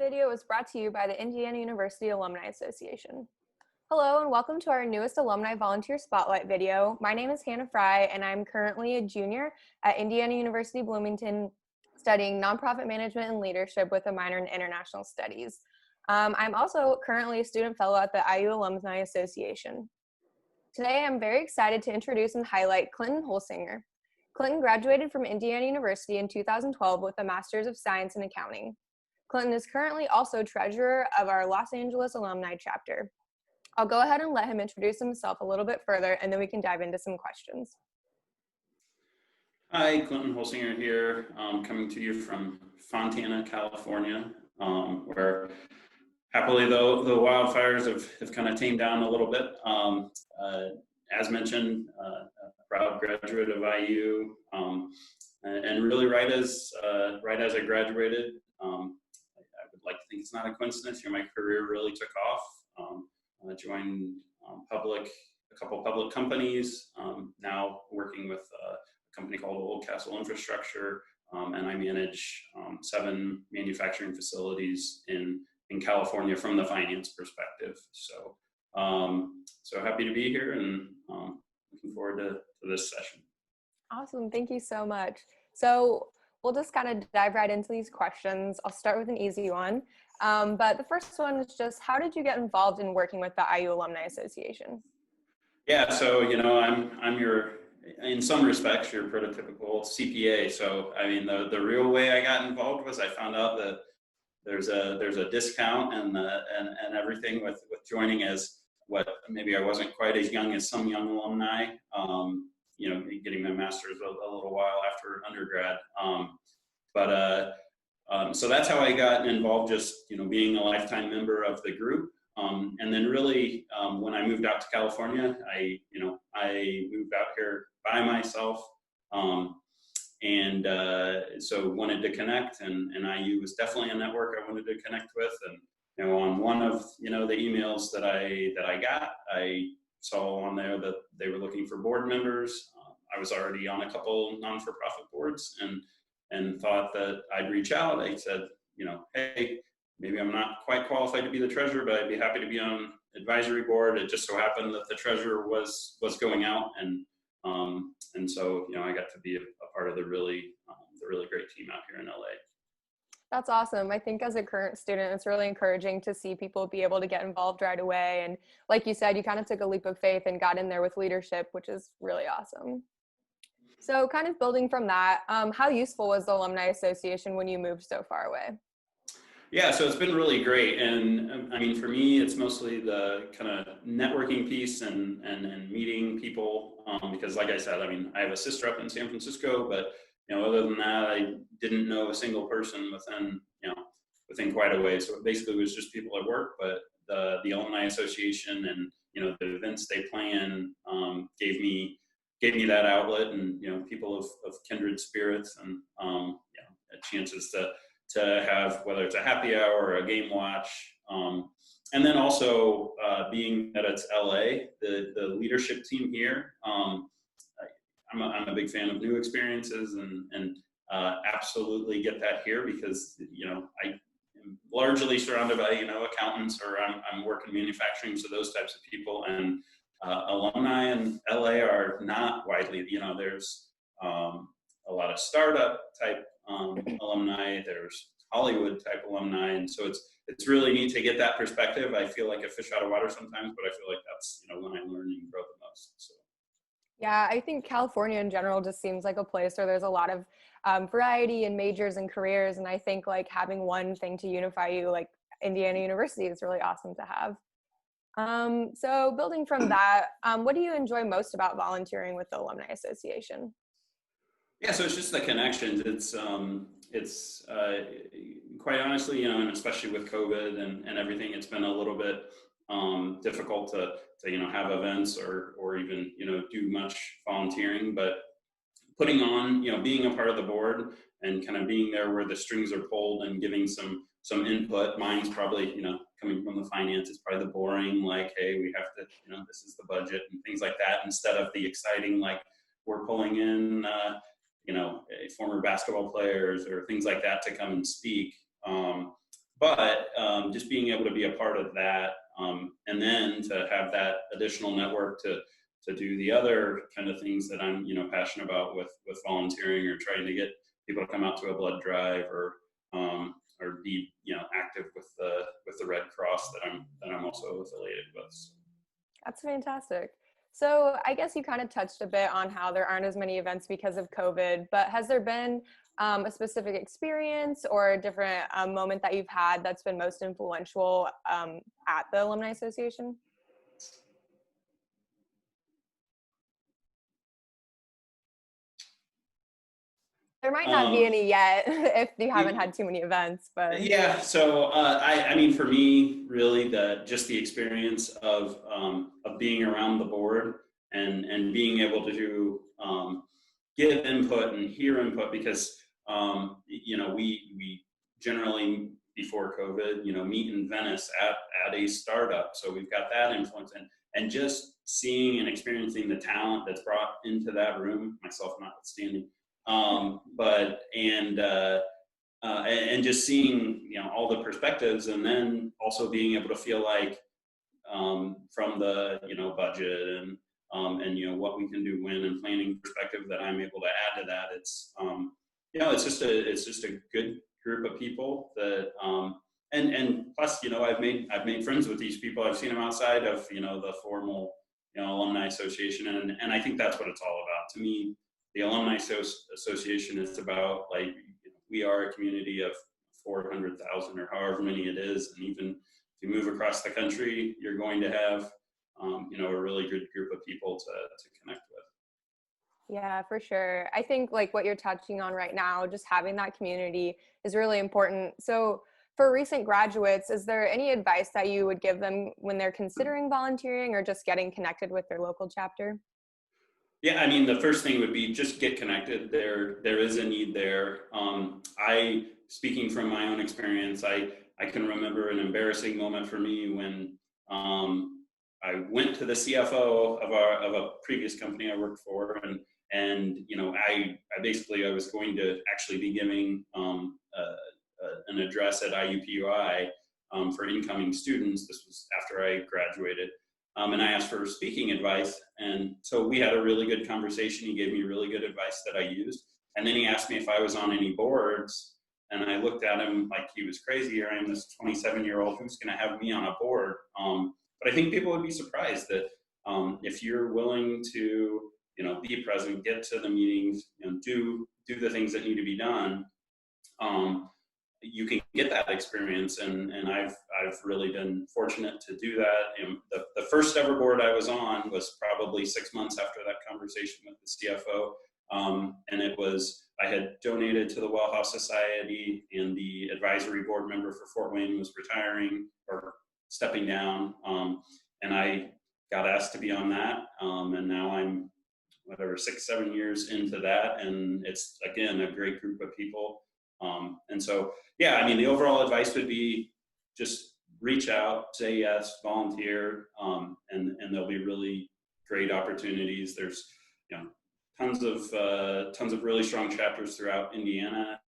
video is brought to you by the Indiana University Alumni Association. Hello and welcome to our newest Alumni Volunteer Spotlight video. My name is Hannah Fry and I'm currently a junior at Indiana University Bloomington studying nonprofit management and leadership with a minor in international studies. I'm also currently a student fellow at the IU Alumni Association. Today I'm very excited to introduce and highlight Clinton Holsinger. Clinton graduated from Indiana University in 2012 with a Master's of Science in Accounting. Clinton is currently also treasurer of our Los Angeles alumni chapter. I'll go ahead and let him introduce himself a little bit further, and then we can dive into some questions. Hi, Clinton Holsinger here, coming to you from Fontana, California, where happily though the wildfires have kind of tamed down a little bit. As mentioned, a proud graduate of IU, and really right as I graduated, I would like to think it's not a coincidence. My career really took off. I joined a couple public companies. Now working with a company called Oldcastle Infrastructure, and I manage 7 manufacturing facilities in California from the finance perspective. So happy to be here and looking forward to this session. Awesome, thank you so much. So we'll just kind of dive right into these questions. I'll start with an easy one. But the first one is just, how did you get involved in working with the IU Alumni Association? Yeah, so I'm in some respects your prototypical CPA. So I mean the real way I got involved was I found out that there's a discount and everything with joining as what maybe I wasn't quite as young as some young alumni. Getting my master's a little while after undergrad. So that's how I got involved, just being a lifetime member of the group. And then really, when I moved out to California, I moved out here by myself, so wanted to connect, and IU was definitely a network I wanted to connect with. And on one of the emails that I got, I saw on there that they were looking for board members. I was already on a couple non-for-profit boards, and thought that I'd reach out. I said, hey, maybe I'm not quite qualified to be the treasurer, but I'd be happy to be on advisory board. It just so happened that the treasurer was going out, and so I got to be a part of the really great team out here in LA. That's awesome. I think as a current student, it's really encouraging to see people be able to get involved right away. And like you said, you kind of took a leap of faith and got in there with leadership, which is really awesome. So kind of building from that, how useful was the Alumni Association when you moved so far away? Yeah, so it's been really great. And I mean, for me, it's mostly the kind of networking piece and meeting people, because like I said, I mean, I have a sister up in San Francisco, but other than that, I didn't know a single person within quite a way. So it basically was just people at work, but the Alumni Association and the events they plan gave me that outlet, and people of kindred spirits, and chances to have, whether it's a happy hour or a game watch, and then also being that it's LA, the leadership team here. I'm a big fan of new experiences, and absolutely get that here, because I am largely surrounded by accountants, or I'm working manufacturing, so those types of people, and alumni in LA are not widely, there's a lot of startup type alumni, there's Hollywood type alumni, and so it's really neat to get that perspective. I feel like a fish out of water sometimes, but I feel like that's when I learn and grow the most. So. Yeah, I think California in general just seems like a place where there's a lot of variety in majors and careers, and I think like having one thing to unify you, like Indiana University, is really awesome to have. So building from that, what do you enjoy most about volunteering with the Alumni Association? Yeah, so it's just the connections. It's quite honestly, and especially with COVID and everything, it's been a little bit difficult to have events or even do much volunteering. But putting on, being a part of the board and kind of being there where the strings are pulled and giving some input. Mine's probably coming from the finance, it's probably the boring, like, hey, we have to, this is the budget and things like that, instead of the exciting, like, we're pulling in former basketball players or things like that to come and speak. but just being able to be a part of that, and then to have that additional network to do the other kind of things that I'm, passionate about with volunteering or trying to get people to come out to a blood drive or be, active with the Red Cross that I'm also affiliated with. That's fantastic. So I guess you kind of touched a bit on how there aren't as many events because of COVID, but has there been a specific experience or a different moment that you've had that's been most influential at the Alumni Association? There might not be Um, any yet if you haven't y- had too many events, but yeah, so I mean, for me, really, just the experience of being around the board and being able to give input and hear input because we generally before COVID, meet in Venice at a startup, so we've got that influence and just seeing and experiencing the talent that's brought into that room, myself notwithstanding, but and just seeing all the perspectives, and then also being able to feel like from the budget and what we can do when and planning perspective that I'm able to add to that. It's just a good group of people that and plus I've made friends with these people. I've seen them outside of the formal alumni association, and I think that's what it's all about. To me, the alumni association is about, like, we are a community of 400,000 or however many it is, and even if you move across the country, you're going to have a really good group of people to connect with. yeah, for sure. I think like what you're touching on right now, just having that community is really important. So for recent graduates, is there any advice that you would give them when they're considering volunteering or just getting connected with their local chapter? Yeah, I mean, the first thing would be just get connected. There is a need there. Speaking from my own experience, I can remember an embarrassing moment for me when I went to the CFO of a previous company I worked for, and I was going to actually be giving an address at IUPUI for incoming students. This was after I graduated. And I asked for speaking advice. And so we had a really good conversation. He gave me really good advice that I used. And then he asked me if I was on any boards. And I looked at him like he was crazy. Here I am, this 27-year-old, who's going to have me on a board. But I think people would be surprised that if you're willing to, be present, get to the meetings, do the things that need to be done, you can get that experience, and I've really been fortunate to do that. And the first ever board I was on was probably 6 months after that conversation with the CFO, and I had donated to the Wellhouse Society, and the advisory board member for Fort Wayne was retiring or stepping down, and I got asked to be on that, and now I'm 6-7 years into that, and it's again a great group of people. And so, yeah, I mean, the overall advice would be just reach out, say yes, volunteer, and there'll be really great opportunities. There's, tons of really strong chapters throughout Indiana,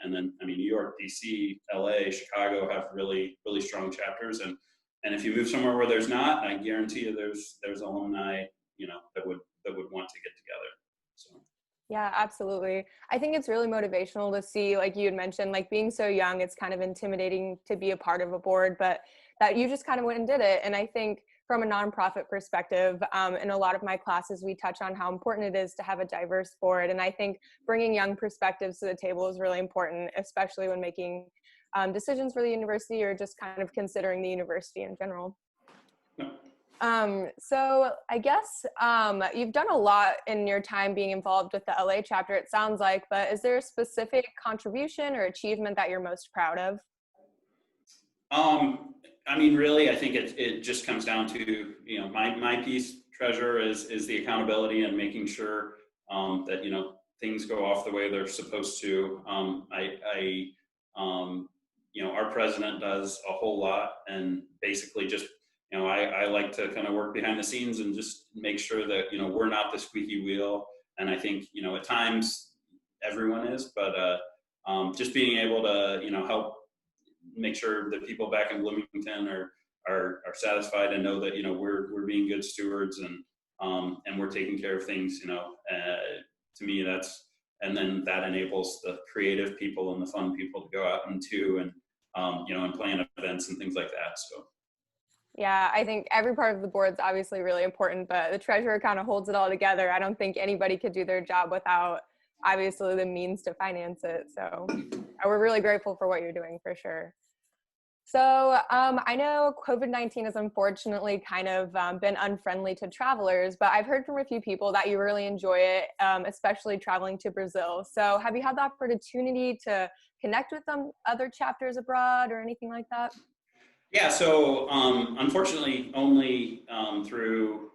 and then I mean, New York, DC, LA, Chicago have really really strong chapters, and if you move somewhere where there's not, I guarantee you there's alumni that would want to get together. So. Yeah, absolutely. I think it's really motivational to see, like you had mentioned, like being so young, it's kind of intimidating to be a part of a board, but that you just kind of went and did it. And I think from a nonprofit perspective, in a lot of my classes, we touch on how important it is to have a diverse board. And I think bringing young perspectives to the table is really important, especially when making decisions for the university or just kind of considering the university in general. So I guess you've done a lot in your time being involved with the LA chapter, it sounds like, but is there a specific contribution or achievement that you're most proud of? I mean, really, I think it just comes down to, my piece, treasure, is the accountability and making sure that, things go off the way they're supposed to. Our president does a whole lot, and basically just, I like to kind of work behind the scenes and just make sure that, we're not the squeaky wheel. And I think, at times everyone is, but just being able to, help make sure that people back in Bloomington are satisfied and know that, you know, we're being good stewards and we're taking care of things, you know. To me, and then that enables the creative people and the fun people to go out and do, and you know, and plan events and things like that. So. Yeah, I think every part of the board is obviously really important, but the treasurer kind of holds it all together. I don't think anybody could do their job without obviously the means to finance it. So we're really grateful for what you're doing for sure. So I know COVID-19 has unfortunately kind of been unfriendly to travelers, but I've heard from a few people that you really enjoy it, especially traveling to Brazil. So have you had the opportunity to connect with other chapters abroad or anything like that? Yeah, so unfortunately, only through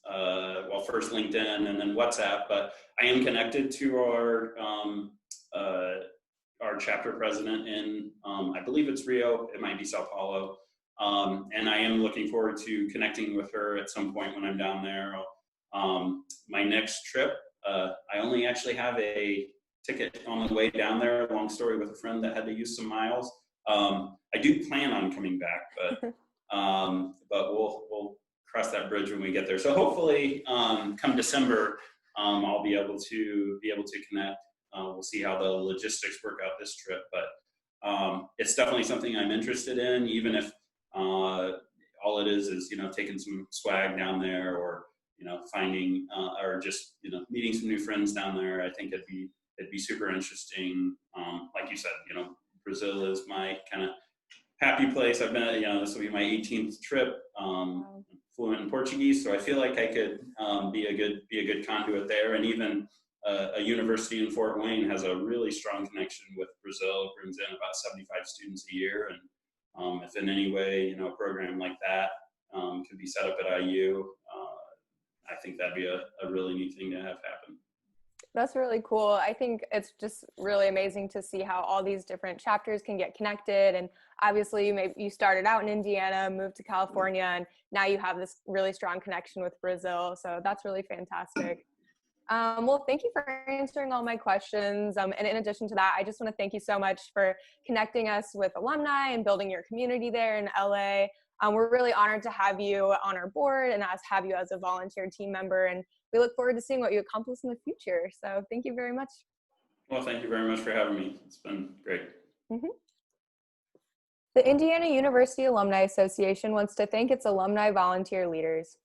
well, first LinkedIn and then WhatsApp. But I am connected to our chapter president in I believe it's Rio. It might be Sao Paulo, and I am looking forward to connecting with her at some point when I'm down there. My next trip, I only actually have a ticket on the way down there. Long story with a friend that had to use some miles. I do plan on coming back, but we'll cross that bridge when we get there. So hopefully, come December, I'll be able to connect. We'll see how the logistics work out this trip, but it's definitely something I'm interested in, even if all it is, you know, taking some swag down there, or, you know, finding or just, you know, meeting some new friends down there. I think it'd be super interesting. Like you said, you know, Brazil is my kind of happy place. I've been, you know, this will be my 18th trip. Fluent in Portuguese, so I feel like I could be a good conduit there. And even a university in Fort Wayne has a really strong connection with Brazil. It brings in about 75 students a year, and if in any way, you know, a program like that could be set up at IU, I think that'd be a really neat thing to have happen. That's really cool. I think it's just really amazing to see how all these different chapters can get connected. And obviously you started out in Indiana, moved to California, and now you have this really strong connection with Brazil. So that's really fantastic. Well, thank you for answering all my questions. And in addition to that, I just want to thank you so much for connecting us with alumni and building your community there in LA. We're really honored to have you on our board and have you as a volunteer team member. And we look forward to seeing what you accomplish in the future. So thank you very much. Well, thank you very much for having me. It's been great. Mm-hmm. The Indiana University Alumni Association wants to thank its alumni volunteer leaders.